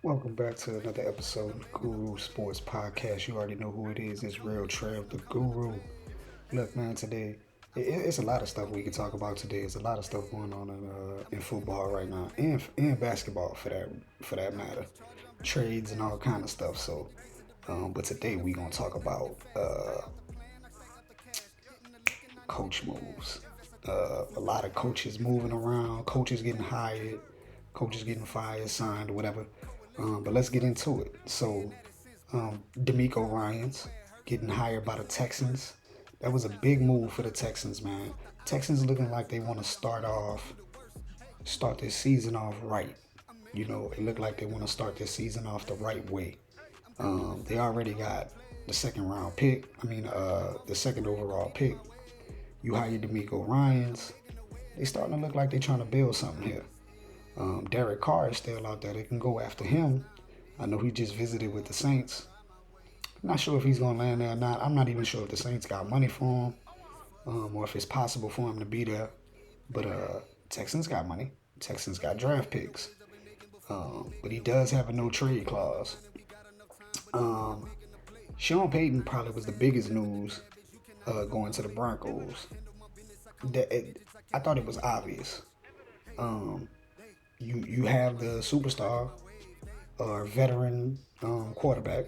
Welcome back to another episode of the Guru Sports Podcast. You already know who it is. It's Real Trev, the Guru. Look, man, today it's a lot of stuff we can talk about today. There's a lot of stuff going on in football right now, and basketball for that matter. Trades and all kind of stuff. But today we gonna talk about coach moves. A lot of coaches moving around, coaches getting hired, coaches getting fired, signed, whatever. But let's get into it. D'Amico Ryans getting hired by the Texans. That was a big move for the Texans, man. Texans looking like they want to start this season off right. It looked like they want to start this season off the right way. They already got the second round pick. The second overall pick. You hire D'Amico Ryans. They starting to look like they're trying to build something here. Derek Carr is still out there. They can go after him. I know he just visited with the Saints. I'm not sure if he's going to land there or not. I'm not even sure if the Saints got money for him, or if it's possible for him to be there. But Texans got money. Texans got draft picks. But he does have a no trade clause. Um, Sean Payton probably was the biggest news going to the Broncos. I thought it was obvious. Um, you have the superstar or veteran quarterback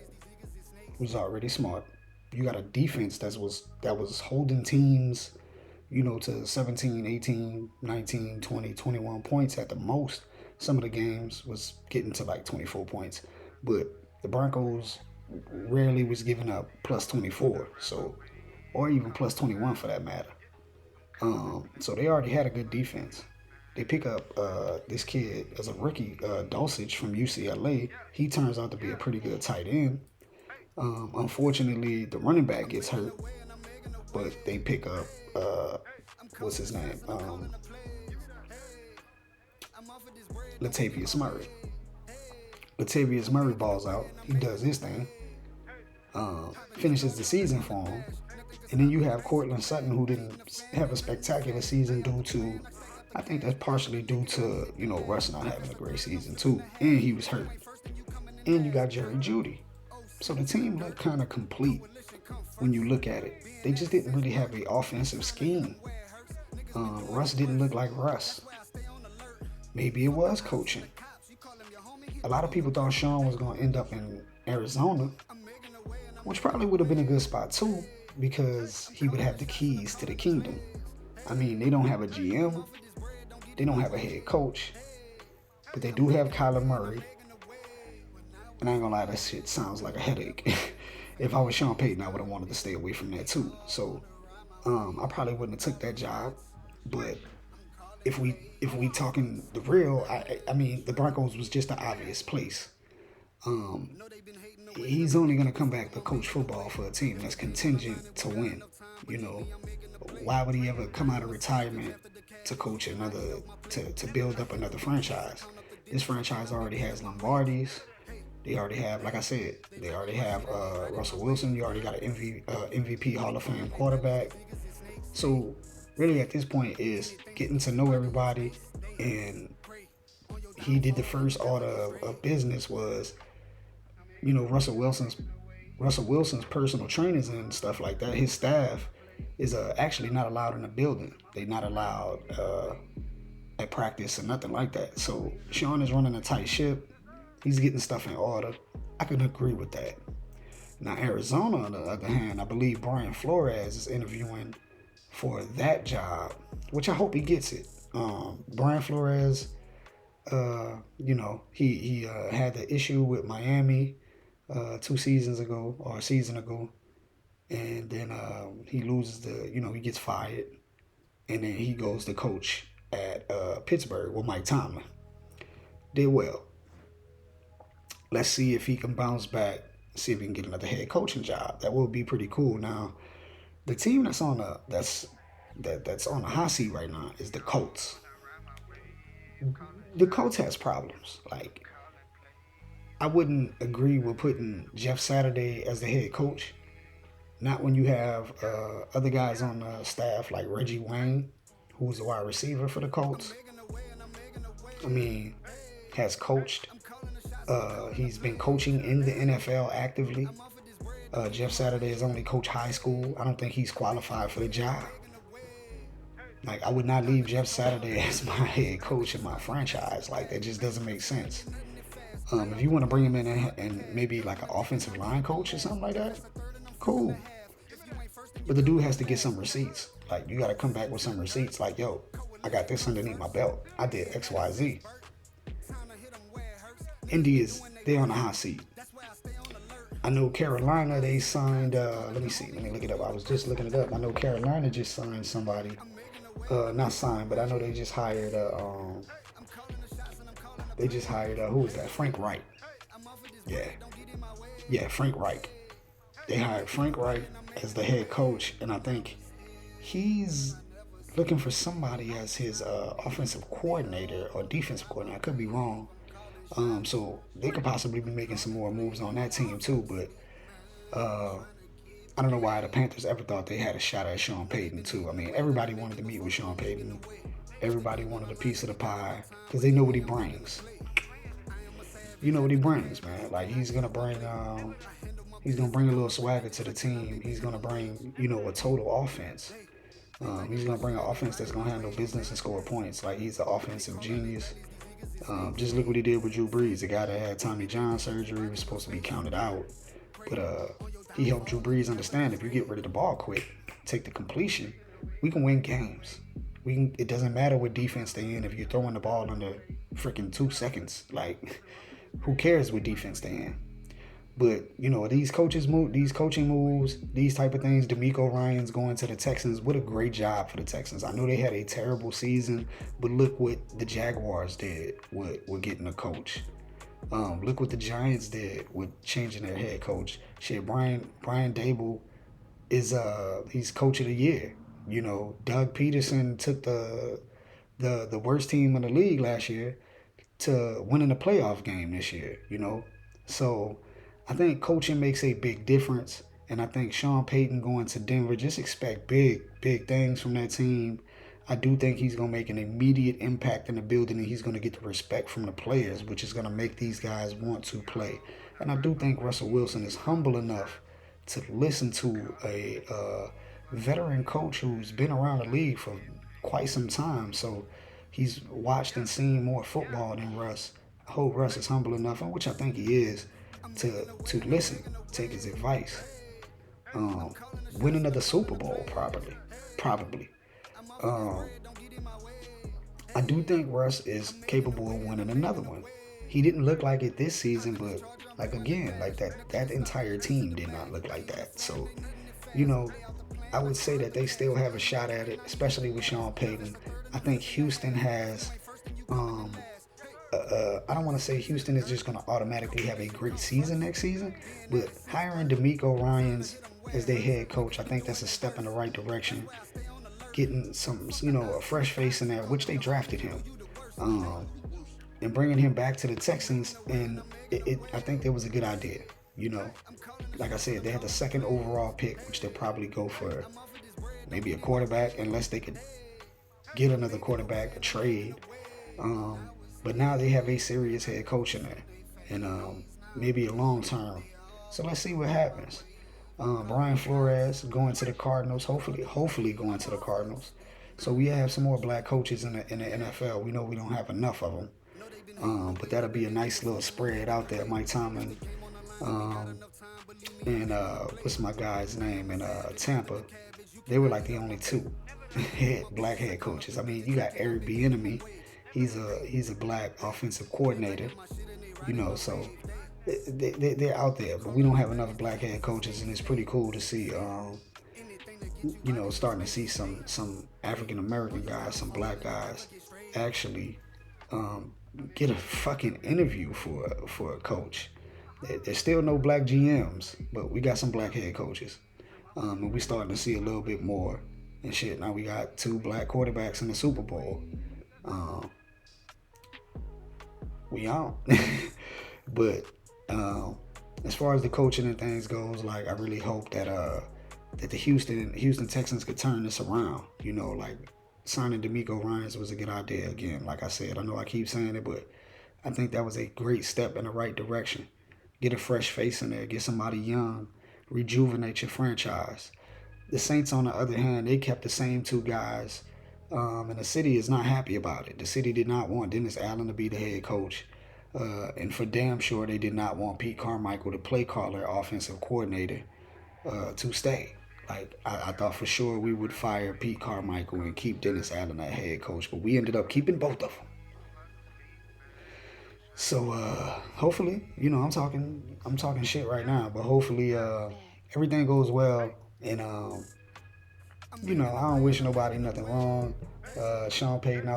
who's already smart. You got a defense that was holding teams, to 17, 18, 19, 20, 21 points at the most. Some of the games was getting to like 24 points. But the Broncos rarely was giving up plus 24, or even plus 21 for that matter. So they already had a good defense. They pick up this kid as a rookie, Dulcich from UCLA. He turns out to be a pretty good tight end. Unfortunately, the running back gets hurt, but they pick up what's his name, Latavius Murray. Latavius Murray balls out. He does his thing. Finishes the season for him. And then you have Cortland Sutton, who didn't have a spectacular season due to, I think that's partially due to, Russ not having a great season too. And he was hurt. And you got Jerry Judy. So the team looked kind of complete when you look at it. They just didn't really have an offensive scheme. Russ didn't look like Russ. Maybe it was coaching. A lot of people thought Sean was going to end up in Arizona, which probably would have been a good spot too, because he would have the keys to the kingdom. I mean, they don't have a GM, they don't have a head coach, but they do have Kyler Murray. And I ain't gonna lie, that shit sounds like a headache. If I was Sean Payton, I would have wanted to stay away from that too. I probably wouldn't have took that job. But if we talking the real, I mean, the Broncos was just the obvious place. Um, he's only gonna come back to coach football for a team that's contingent to win. You know, why would he ever come out of retirement to coach another to build up another franchise? This franchise already has Lombardis. They already have, like I said, they already have Russell Wilson. You already got an MVP Hall of Fame quarterback. So really, at this point, is getting to know everybody. And he did the first order of business was, Russell Wilson's personal trainers and stuff like that. His staff is actually not allowed in the building. They're not allowed at practice or nothing like that. So Sean is running a tight ship. He's getting stuff in order. I can agree with that. Now, Arizona, on the other hand, I believe Brian Flores is interviewing for that job, which I hope he gets it. Brian Flores, he had the issue with Miami 2 seasons ago or a season ago, and then he loses he gets fired, and then he goes to coach at Pittsburgh with Mike Tomlin. Did well. Let's see if he can bounce back. See if he can get another head coaching job. That would be pretty cool. Now, the team that's on the hot seat right now is the Colts. The Colts has problems. Like, I wouldn't agree with putting Jeff Saturday as the head coach. Not when you have other guys on the staff like Reggie Wayne, who's the wide receiver for the Colts. I mean, has coached He's been coaching in the NFL actively. Jeff Saturday has only coached high school. I don't think he's qualified for the job. Like, I would not leave Jeff Saturday as my head coach in my franchise. Like, that just doesn't make sense. If you want to bring him in and maybe like an offensive line coach or something like that, cool. But the dude has to get some receipts. Like, you got to come back with some receipts. Like, yo, I got this underneath my belt. I did X, Y, Z. Indy they're on the hot seat. I know Carolina, they signed, let me see, let me look it up. I was just looking it up. I know Carolina just signed somebody. Not signed, but I know they just hired, who was that? Frank Reich. Yeah, Frank Reich. They hired Frank Reich as the head coach, and I think he's looking for somebody as his offensive coordinator or defensive coordinator. I could be wrong. So they could possibly be making some more moves on that team too, but I don't know why the Panthers ever thought they had a shot at Sean Payton too. I mean, everybody wanted to meet with Sean Payton. Everybody wanted a piece of the pie because they know what he brings. You know what he brings, man. Like, he's gonna bring a little swagger to the team. He's gonna bring, a total offense. He's gonna bring an offense that's gonna handle business and score points. Like, he's an offensive genius. Just look what he did with Drew Brees, the guy that had Tommy John surgery, was supposed to be counted out. But he helped Drew Brees understand, if you get rid of the ball quick, take the completion, we can win games. It doesn't matter what defense they're in if you're throwing the ball under freaking 2 seconds. Like, who cares what defense they're in? But, these coaching moves, these type of things, D'Amico Ryans going to the Texans, what a great job for the Texans. I know they had a terrible season, but look what the Jaguars did with getting a coach. Look what the Giants did with changing their head coach. Shit, Brian Dable is he's coach of the year. Doug Peterson took the worst team in the league last year to winning a playoff game this year, So I think coaching makes a big difference. And I think Sean Payton going to Denver, just expect big, big things from that team. I do think he's going to make an immediate impact in the building, and he's going to get the respect from the players, which is going to make these guys want to play. And I do think Russell Wilson is humble enough to listen to a veteran coach who's been around the league for quite some time. So he's watched and seen more football than Russ. I hope Russ is humble enough, and which I think he is, to listen, take his advice. Win another Super Bowl, probably. I do think Russ is capable of winning another one. He didn't look like it this season, but that entire team did not look like that. So, I would say that they still have a shot at it, especially with Sean Payton. I think Houston has, I don't want to say Houston is just going to automatically have a great season next season, but hiring D'Amico Ryans as their head coach, I think that's a step in the right direction. Getting some, a fresh face in there, which they drafted him, and bringing him back to the Texans, and I think that was a good idea. Like I said, they had the second overall pick, which they'll probably go for maybe a quarterback, unless they could get another quarterback, a trade. But now they have a serious head coach in there, and maybe a long term. So let's see what happens. Brian Flores going to the Cardinals, hopefully going to the Cardinals. So we have some more black coaches in the NFL. We know we don't have enough of them, but that'll be a nice little spread out there. Mike Tomlin, and what's my guy's name in Tampa? They were like the only two black head coaches. I mean, you got Eric Bieniemy. He's a black offensive coordinator. So they're out there, but we don't have enough black head coaches, and it's pretty cool to see, starting to see some African American guys, some black guys, actually get a fucking interview for a coach. There's still no black GMs, but we got some black head coaches, and we starting to see a little bit more and shit. Now we got 2 black quarterbacks in the Super Bowl. We out, but. As far as the coaching and things goes, like, I really hope that the Houston Texans could turn this around. Like, signing D'Amico Ryans was a good idea. Again, like I said, I know I keep saying it, but I think that was a great step in the right direction. Get a fresh face in there, get somebody young, rejuvenate your franchise. The Saints, on the other hand, they kept the same two guys, and the city is not happy about it. The city did not want Dennis Allen to be the head coach, and for damn sure they did not want Pete Carmichael, the play caller, offensive coordinator, to stay. Like I thought for sure we would fire Pete Carmichael and keep Dennis Allen at head coach, but we ended up keeping both of them. So hopefully, I'm talking shit right now, but hopefully everything goes well. And I don't wish nobody nothing wrong. Sean Payton, I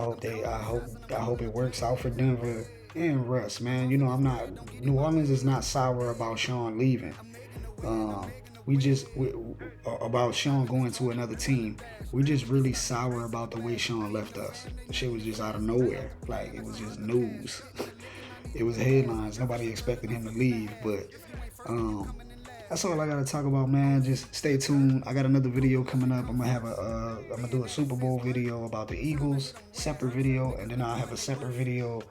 hope it works out for Denver and Russ, man. I'm not. New Orleans is not sour about Sean leaving. Um, we about Sean going to another team. We just really sour about the way Sean left us. The shit was just out of nowhere. Like it was just news. It was headlines. Nobody expected him to leave, but um, that's all I gotta talk about, man. Just stay tuned. I got another video coming up. I'm gonna do a Super Bowl video about the Eagles, separate video, and then I'll have a separate video,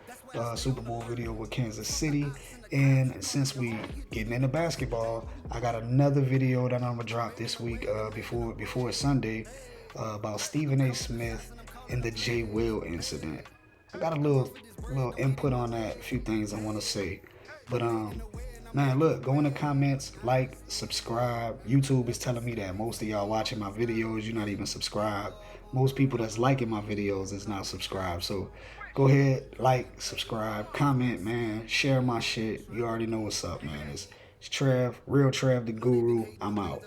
Super Bowl video with Kansas City. And since we getting into basketball, I got another video that I'm gonna drop this week, before Sunday, about Stephen A. Smith and the Jay Will incident. I got a little input on that, a few things I want to say. But man, look, go in the comments, like, subscribe. YouTube is telling me that most of y'all watching my videos, you're not even subscribed. Most people that's liking my videos is not subscribed. So go ahead, like, subscribe, comment, man, share my shit. You already know what's up, man. It's Trev, real Trev the Guru. I'm out.